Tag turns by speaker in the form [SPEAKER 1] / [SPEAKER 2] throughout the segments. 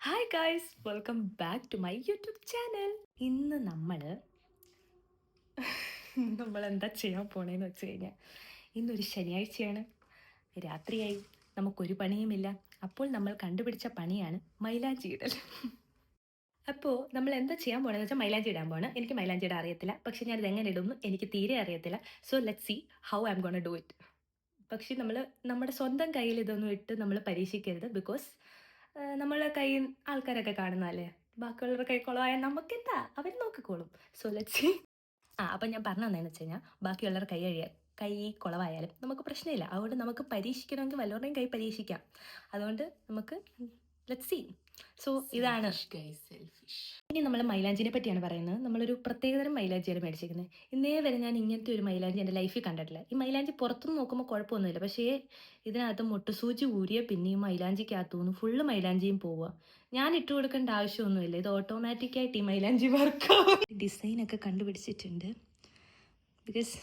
[SPEAKER 1] Hi guys, welcome back to my YouTube channel. ഇന്ന് നമ്മൾ എന്താ ചെയ്യാൻ പോണേന്ന് വെച്ച് കഴിഞ്ഞാൽ, ഇന്നൊരു ശനിയാഴ്ചയാണ്, രാത്രിയായി, നമുക്കൊരു പണിയുമില്ല. അപ്പോൾ നമ്മൾ കണ്ടുപിടിച്ച പണിയാണ് മൈലാഞ്ചി ഇടൽ. അപ്പോൾ നമ്മൾ എന്താ ചെയ്യാൻ പോകണമെന്ന് വെച്ചാൽ മൈലാഞ്ചി ഇടാൻ പോകണം. എനിക്ക് മൈലാഞ്ചി ഇടാൻ അറിയത്തില്ല, പക്ഷെ ഞാനിത് എങ്ങനെ ഇടുമെന്ന് എനിക്ക് തീരെ അറിയത്തില്ല. So let's see how I am gonna do it. പക്ഷെ നമ്മൾ നമ്മുടെ സ്വന്തം കയ്യിൽ ഇതൊന്നും ഇട്ട് നമ്മൾ പരീക്ഷിക്കരുത്. ബിക്കോസ് നമ്മളെ കയ്യിൽ ആൾക്കാരൊക്കെ കാണുന്നതല്ലേ, ബാക്കിയുള്ളവരുടെ കൈ കുളമായാൽ നമുക്കെന്താ, അവർ നോക്കിക്കോളും. So let's see. അപ്പം ഞാൻ പറഞ്ഞു തന്നതെന്ന് വെച്ച് കഴിഞ്ഞാൽ, ബാക്കിയുള്ളവരുടെ കൈ കുളമായാലും നമുക്ക് പ്രശ്നമില്ല. അതുകൊണ്ട് നമുക്ക് പരീക്ഷിക്കണമെങ്കിൽ വല്ലവരുടെയും കൈ പരീക്ഷിക്കാം. അതുകൊണ്ട് നമുക്ക് ലെറ്റ്സ് സീ. സോ ഇതാണ് ഇനി നമ്മൾ മൈലാഞ്ചിനെ പറ്റിയാണ് പറയുന്നത്. നമ്മളൊരു പ്രത്യേകതരം മൈലാഞ്ചിയാണ് മേടിച്ചിരിക്കുന്നത്. ഇന്നേ വരെ ഞാൻ ഇങ്ങനത്തെ ഒരു മൈലാഞ്ചി എൻ്റെ ലൈഫിൽ കണ്ടിട്ടില്ല. ഈ മൈലാഞ്ചി പുറത്തുനിന്ന് നോക്കുമ്പോൾ കുഴപ്പമൊന്നുമില്ല, പക്ഷേ ഇതിനകത്ത് മുട്ടുസൂചി ഊരിയ പിന്നെ ഈ മൈലാഞ്ചിക്കകത്തുനിന്ന് ഫുള്ള് മൈലാഞ്ചിയും പോവുക. ഞാൻ ഇട്ട് കൊടുക്കേണ്ട ആവശ്യമൊന്നുമില്ല, ഇത് ഓട്ടോമാറ്റിക്കായിട്ട് ഈ മൈലാഞ്ചി വർക്കാവും. ഡിസൈനൊക്കെ കണ്ടുപിടിച്ചിട്ടുണ്ട്. ബിക്കോസ്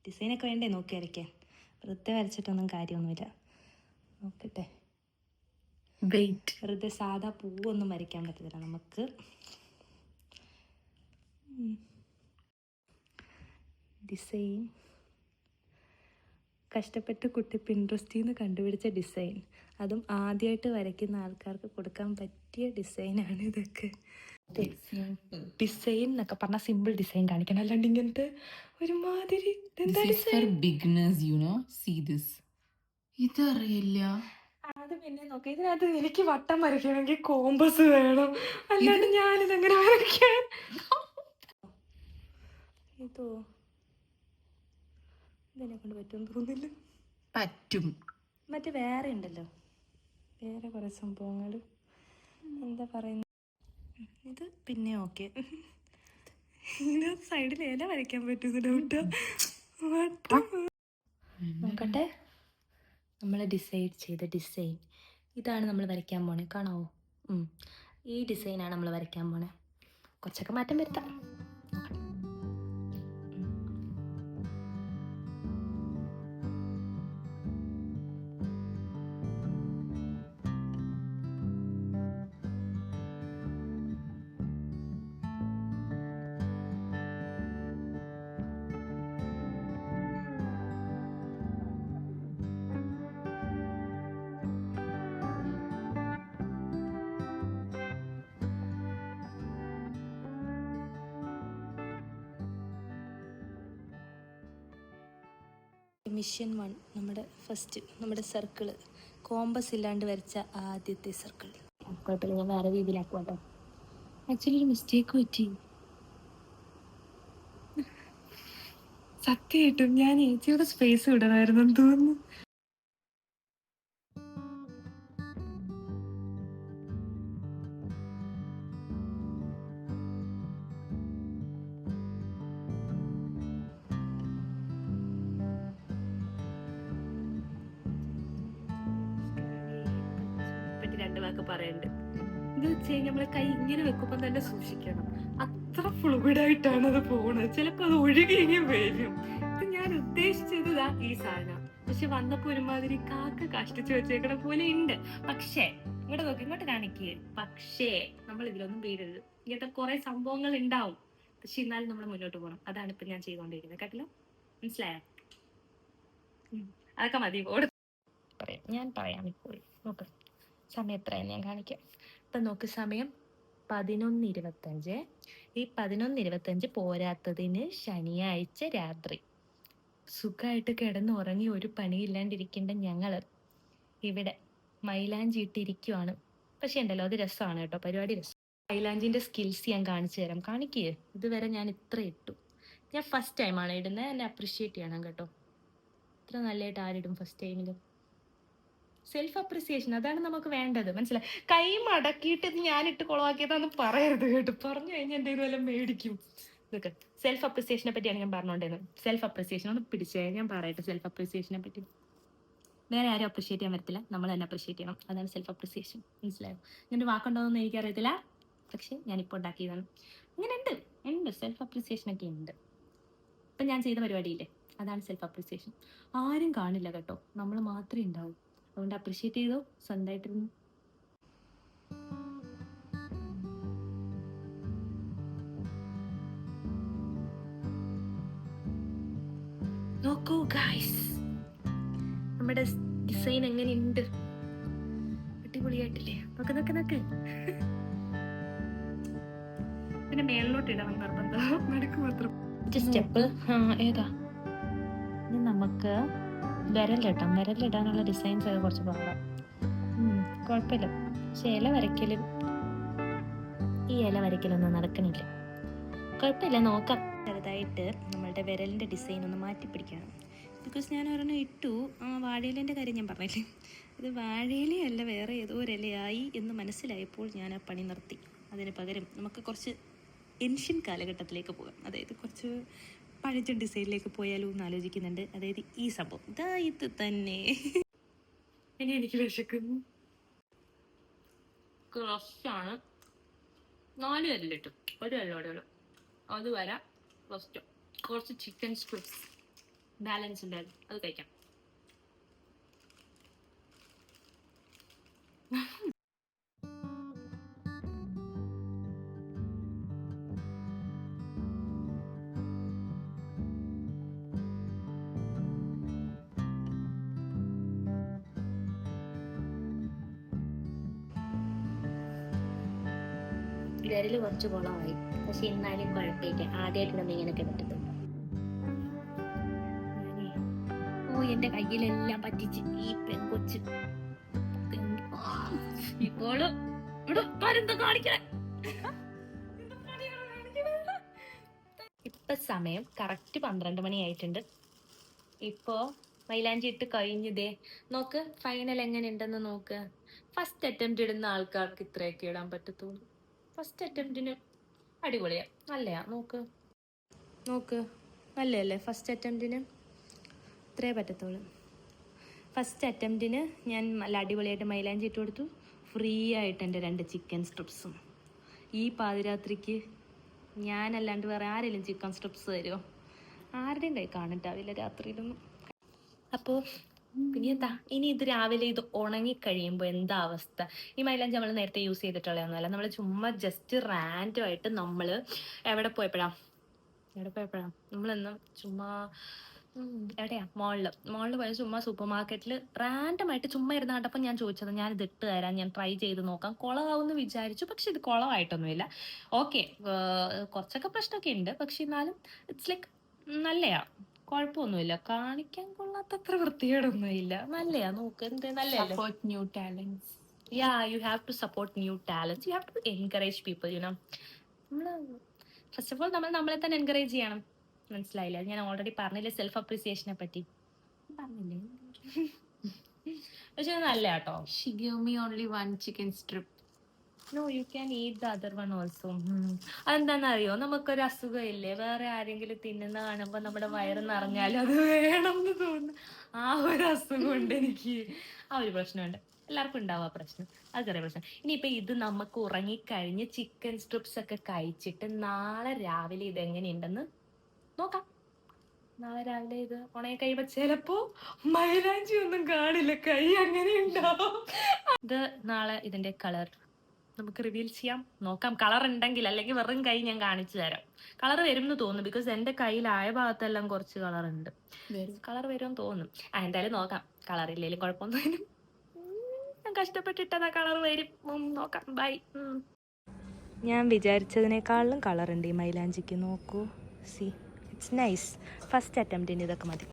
[SPEAKER 1] ഡിസൈനൊക്കെ വേണ്ടേ നോക്കി വരയ്ക്കാൻ, വെറുതെ വരച്ചിട്ടൊന്നും കാര്യമൊന്നുമില്ല. നോക്കട്ടെ, വെറുതെ സാധാ പൂവൊന്നും വരയ്ക്കാൻ പറ്റത്തില്ല നമുക്ക്. ഡിസൈൻ കഷ്ടപ്പെട്ട് കുട്ടി പിൻട്രസ്റ്റിൽ നിന്ന് കണ്ടുപിടിച്ച ഡിസൈൻ, അതും ആദ്യമായിട്ട് വരയ്ക്കുന്ന ആൾക്കാർക്ക് കൊടുക്കാൻ പറ്റിയ ഡിസൈനാണ് ഇതൊക്കെ. ഡിസൈൻ എന്നൊക്കെ പറഞ്ഞാൽ സിമ്പിൾ ഡിസൈൻ കാണിക്കണം, അല്ലാണ്ട് ഇങ്ങനത്തെ ഒരുമാതിരി
[SPEAKER 2] ഇതറിയില്ല.
[SPEAKER 1] അത് പിന്നെ നോക്കാം. ഇതിനകത്ത് എനിക്ക് വട്ടം വരയ്ക്കണമെങ്കിൽ കോമ്പസ് വേണം, അല്ലാണ്ട് ഞാനിതെങ്ങനെ വരയ്ക്കാൻ? ഇതോ ഇതിനെ കൊണ്ട് പറ്റുമെന്ന് തോന്നുന്നില്ല.
[SPEAKER 2] പറ്റും.
[SPEAKER 1] മറ്റേ വേറെ ഉണ്ടല്ലോ, വേറെ കുറേ സംഭവങ്ങൾ, എന്താ പറയുന്നത്, ഇത് പിന്നെ ഓക്കെ. ഇതിന് സൈഡിൽ ഇല വരയ്ക്കാൻ പറ്റുന്ന ഡൗട്ടോ. നോക്കട്ടെ, നമ്മൾ ഡിസൈഡ് ചെയ്ത ഡിസൈൻ ഇതാണ് നമ്മൾ വരയ്ക്കാൻ പോണേ. കാണാവോ? ഈ ഡിസൈനാണ് നമ്മൾ വരയ്ക്കാൻ പോണേ. കുറച്ചൊക്കെ മാറ്റം വരുത്താം. മിഷൻ 1, നമ്മുടെ സർക്കിള് കോമ്പസ് ഇല്ലാണ്ട് വരച്ച ആദ്യത്തെ സർക്കിൾ. കുഴപ്പമില്ല, ഞാൻ വേറെ രീതിയിലാക്കും കേട്ടോ. ആക്ച്വലി ഒരു മിസ്റ്റേക്ക് പറ്റി. സത്യമായിട്ടും ഞാൻ ഏച്ചിയുടെ സ്പേസ് വിടണമായിരുന്നു തോന്നുന്നു. രണ്ട് വാക്ക് പറയണ്ട്. ഇത് വെച്ച് കഴിഞ്ഞാൽ നമ്മളെ കൈ ഇങ്ങനെ വെക്കുമ്പോൾ തന്നെ സൂക്ഷിക്കണം, അത്ര ഫ്ലൂയിഡായിട്ടാണ് അത് പോണത്. ചിലപ്പോൾ അത് ഒഴുകി വരും. ഇത് ഞാൻ ഉദ്ദേശിച്ചത് ഈ സാധനം, പക്ഷെ വന്നപ്പോ ഒരുമാതിരി കാക്ക കഷ്ടിച്ച് വെച്ചേക്കണ പോലെ ഉണ്ട്. പക്ഷേ ഇങ്ങോട്ട് കാണിക്കേ, പക്ഷേ നമ്മൾ ഇതിലൊന്നും വീഴരുത്. ഇങ്ങനത്തെ കുറെ സംഭവങ്ങൾ ഉണ്ടാവും, പക്ഷെ എന്നാലും നമ്മൾ മുന്നോട്ട് പോകണം. അതാണ് ഇപ്പൊ ഞാൻ ചെയ്തുകൊണ്ടിരിക്കുന്നത്. കേട്ടല്ലോ, മനസ്സിലായോ? അതൊക്കെ മതി. ഞാൻ പറയാം ഇപ്പോൾ. നോക്ക്, സമയം എത്രയാണ് ഞാൻ കാണിക്കാം. ഇപ്പം നോക്ക്, സമയം 11:25. ഈ 11:25 പോരാത്തതിന് ശനിയാഴ്ച രാത്രി സുഖമായിട്ട് കിടന്നുറങ്ങി ഒരു പണിയില്ലാണ്ടിരിക്കേണ്ട ഞങ്ങൾ ഇവിടെ മൈലാഞ്ചി ഇട്ടിരിക്കുവാണ്. പക്ഷെ ഉണ്ടല്ലോ, അത് രസമാണ് കേട്ടോ, പരിപാടി രസം. മൈലാഞ്ചിൻ്റെ സ്കിൽസ് ഞാൻ കാണിച്ചു തരാം. കാണിക്കേ, ഇതുവരെ ഞാൻ ഇത്ര ഇട്ടു. ഞാൻ ഫസ്റ്റ് ടൈമാണ് ഇടുന്നത്, എന്നെ അപ്രിഷ്യേറ്റ് ചെയ്യണം കേട്ടോ. ഇത്ര നല്ലതായിട്ട് ആരിടും ഫസ്റ്റ് ടൈമിൽ? സെൽഫ് അപ്രിസിയേഷൻ, അതാണ് നമുക്ക് വേണ്ടത്. മനസ്സിലായി? കൈ മടക്കിയിട്ട് ഇത് ഞാനിട്ട് കുളമാക്കിയതാന്ന് പറയരുത് കേട്ടോ. പറഞ്ഞു കഴിഞ്ഞാൽ എൻ്റെ വല്ലതും മേടിക്കും. ഇതൊക്കെ സെൽഫ് അപ്രിസിയേഷനെ പറ്റിയാണ് ഞാൻ പറഞ്ഞുകൊണ്ടിരുന്നത്. സെൽഫ് അപ്രിസിയേഷൻ ഒന്ന് പിടിച്ചേ, ഞാൻ പറയട്ടെ സെൽഫ് അപ്രിസിയേഷനെ പറ്റി. വേറെ ആരും അപ്രിഷ്യേറ്റ് ചെയ്യാൻ പറ്റത്തില്ല, നമ്മൾ തന്നെ അപ്രിഷ്യേറ്റ് ചെയ്യണം. അതാണ് സെൽഫ് അപ്രിസിയേഷൻ. മനസ്സിലായോ? ഇങ്ങനൊരു വാക്കുണ്ടോയെന്ന് എനിക്കറിയത്തില്ല, പക്ഷെ ഞാനിപ്പോൾ ഉണ്ടാക്കിയതാണ്. ഇങ്ങനെ ഉണ്ട് സെൽഫ് അപ്രിസിയേഷനൊക്കെ ഉണ്ട്. ഇപ്പം ഞാൻ ചെയ്ത പരിപാടിയില്ലേ, അതാണ് സെൽഫ് അപ്രീസിയേഷൻ. ആരും കാണില്ല കേട്ടോ, നമ്മൾ മാത്രമേ ഉണ്ടാവൂ. അതുകൊണ്ട് അപ്രീഷിയേറ്റ് ചെയ്തോ സ്വന്തമായിട്ടിരുന്നു. നോക്കൂ ഗൈസ്, നമ്മുടെ ഡിസൈൻ എങ്ങനെയുണ്ട്? അടിപൊളിയായിട്ടില്ലേ? നോക്ക് നോക്ക് നോക്ക്. പിന്നെ മേളിലോട്ട് ഇടണം നിർബന്ധം, നടുക്ക് മാത്രം. സ്റ്റെപ്പ് ഏതാ? ഇനി നമുക്ക് വിരലിടാം. വിരലിടാനുള്ള ഡിസൈൻസ് ഒക്കെ കുറച്ച് പാടാം. കുഴപ്പമില്ല. പക്ഷെ ഇല വരയ്ക്കലും ഈ ഇല വരയ്ക്കലൊന്നും നടക്കണില്ല. കുഴപ്പമില്ല, നോക്കാം. ചെറുതായിട്ട് നമ്മളുടെ വിരലിൻ്റെ ഡിസൈൻ ഒന്ന് മാറ്റി പിടിക്കണം. ബിക്കോസ് ഞാൻ ഒരെണ്ണം ഇട്ടു. വാഴയിലേൻ്റെ കാര്യം ഞാൻ പറഞ്ഞില്ലേ, ഇത് വാഴയിലയല്ല വേറെ ഏതോ ഒരു ഇലയായി എന്ന് മനസ്സിലായപ്പോൾ ഞാൻ ആ പണി നിർത്തി. അതിന് പകരം നമുക്ക് കുറച്ച് ഏൻഷ്യൻ കാലഘട്ടത്തിലേക്ക് പോകാം. അതായത് കുറച്ച് പഴഞ്ചൻ ഡിസൈനിലേക്ക് പോയാലോ എന്ന് ആലോചിക്കുന്നുണ്ട്. അതായത് ഈ സംഭവം ഇതാ, ഇത് തന്നെ. ഇനി എനിക്ക് വിശക്കുന്നു. ക്രസ്റ്റാണ്. 4 കല്ലിട്ടു, ഒരു കല്ലോടെ അത് വരാം. ഫസ്റ്റ് കുറച്ച് ചിക്കൻ സ്ട്രിപ്സ് ബാലൻസ് ഉണ്ടായിരുന്നു, അത് കഴിക്കാം. വിരൽ കുറച്ച് കുളമായി, പക്ഷെ എന്നാലും കുഴപ്പമില്ല. ആദ്യമായിട്ട് നമ്മൾ ഇങ്ങനെ കിട്ടുന്നത്. എന്റെ കയ്യിലെല്ലാം പറ്റിച്ച് ഈ പെൺകൊച്ച്. ഇപ്പോഴും ഇപ്പൊ സമയം കറക്റ്റ് 12 മണി ആയിട്ടുണ്ട്. ഇപ്പോ മൈലാഞ്ചി ഇട്ട് കഴിഞ്ഞതേ. നോക്ക് ഫൈനൽ എങ്ങനെ ഉണ്ടെന്ന് നോക്ക്. ഫസ്റ്റ് അറ്റംപ്റ്റ് ഇടുന്ന ആൾക്കാർക്ക് ഇത്രയൊക്കെ ഇടാൻ പറ്റത്തുള്ളൂ. ഫസ്റ്റ് അറ്റംപ്റ്റിന് അടിപൊളിയാ, നല്ലയാ. നോക്ക് നോക്ക്, നല്ലതല്ലേ? ഫസ്റ്റ് അറ്റംപ്റ്റിന് ഇത്രേ പറ്റത്തുള്ളൂ. ഫസ്റ്റ് അറ്റംപ്റ്റിന് ഞാൻ നല്ല അടിപൊളിയായിട്ട് മൈലാഞ്ചി ഇട്ട് കൊടുത്തു. ഫ്രീ ആയിട്ട് എൻ്റെ 2 ചിക്കൻ സ്ട്രിപ്സും. ഈ പാതിരാത്രിക്ക് ഞാനല്ലാണ്ട് വേറെ ആരെങ്കിലും ചിക്കൻ സ്ട്രിപ്സ് തരുമോ? ആരുടെയും കൈ കാണിട്ടാവില്ല രാത്രിയിലൊന്നും. അപ്പോൾ പിന്നെ എന്താ, ഇനി ഇത് രാവിലെ ഇത് ഉണങ്ങിക്കഴിയുമ്പോൾ എന്താ അവസ്ഥ? ഈ മൈലാഞ്ചി നമ്മൾ നേരത്തെ യൂസ് ചെയ്തിട്ടുള്ളതൊന്നുമല്ല. നമ്മൾ ചുമ്മാ ജസ്റ്റ് റാൻഡമായിട്ട് നമ്മൾ എവിടെ പോയപ്പോഴാണ് നമ്മളെന്നും ചുമ്മാ എവിടെയാ മോളിൽ പോയ ചുമ്മാ സൂപ്പർ മാർക്കറ്റിൽ റാൻഡമായിട്ട് ചുമ്മാ ഇരുന്ന് കണ്ടപ്പോൾ ഞാൻ ചോദിച്ചത്, ഞാനിത് ഇട്ട് തരാം, ഞാൻ ട്രൈ ചെയ്ത് നോക്കാം, കുളമാവുമെന്ന് വിചാരിച്ചു. പക്ഷെ ഇത് കുളമായിട്ടൊന്നുമില്ല. ഓക്കെ, കുറച്ചൊക്കെ പ്രശ്നമൊക്കെ ഉണ്ട്, പക്ഷെ എന്നാലും ഇറ്റ്സ് ലൈക്ക് നല്ലയാ, കുഴപ്പമൊന്നുമില്ല. കാണിക്കാൻ കൊള്ളാത്തത്ര വൃത്തികേടൊന്നുമില്ല, നല്ലയാ. നോക്ക് എന്ത് നല്ലതല്ലേ? Support new talents. You have to support new talents. You have to encourage people. നമ്മൾ ഫസ്റ്റ് ഓഫ് ഓൾ നമ്മളെ തന്നെ എൻകറേജ് ചെയ്യണം. മനസ്സിലായില്ല? ഞാൻ ഓൾറെഡി പറഞ്ഞില്ലേ സെൽഫ് അപ്രീസിയേഷനെ പറ്റി, പറഞ്ഞില്ലേ? പക്ഷെ നല്ല കേട്ടോ. She gave me only 1 chicken strip. No, you can eat the other one also. അതെന്താണെന്നറിയോ, നമുക്കൊരു അസുഖമില്ലേ, വേറെ ആരെങ്കിലും തിന്നുന്ന കാണുമ്പോൾ നമ്മുടെ വയറ് നിറഞ്ഞാലും അത് വേണം എന്ന് തോന്നുന്നു. ആ ഒരു അസുഖമുണ്ട് എനിക്ക്, ആ ഒരു പ്രശ്നമുണ്ട്. എല്ലാവർക്കും ഉണ്ടാവും ആ പ്രശ്നം, അത് ചെറിയ പ്രശ്നം. ഇനിയിപ്പോൾ ഇത് നമുക്ക് ഉറങ്ങിക്കഴിഞ്ഞ് ചിക്കൻ സ്ട്രിപ്സ് ഒക്കെ കഴിച്ചിട്ട് നാളെ രാവിലെ ഇതെങ്ങനെയുണ്ടെന്ന് നോക്കാം. നാളെ രാവിലെ ഇത് ഉണങ്ങി കഴിയുമ്പോൾ ചിലപ്പോൾ മൈലാഞ്ചി ഒന്നും കാണില്ല, കൈ അങ്ങനെ ഉണ്ടാവും. ഇത് നാളെ ഇതിൻ്റെ കളർ നമുക്ക് റിവീൽ ചെയ്യാം, നോക്കാം. കളർ ഉണ്ടെങ്കിൽ, അല്ലെങ്കിൽ വെറും കൈ ഞാൻ കാണിച്ചു തരാം. കളർ വരും എന്ന് തോന്നുന്നു, ബിക്കോസ് എൻ്റെ കയ്യിലായ ഭാഗത്തെല്ലാം കുറച്ച് കളർ ഉണ്ട്. കളർ വരുമെന്ന് തോന്നും. എന്തായാലും നോക്കാം. കളർ ഇല്ലെങ്കിലും കുഴപ്പമൊന്നുമില്ല, ഞാൻ കഷ്ടപ്പെട്ടിട്ടതാ, കളർ വരും. നോക്കാം. ബൈ. ഞാൻ വിചാരിച്ചതിനേക്കാളും കളർ ഉണ്ട് ഈ മൈലാഞ്ചിക്ക്. നോക്കൂ, സി, ഇറ്റ്സ് നൈസ്. ഫസ്റ്റ് അറ്റംപ്റ്റിന് ഇതൊക്കെ മതി.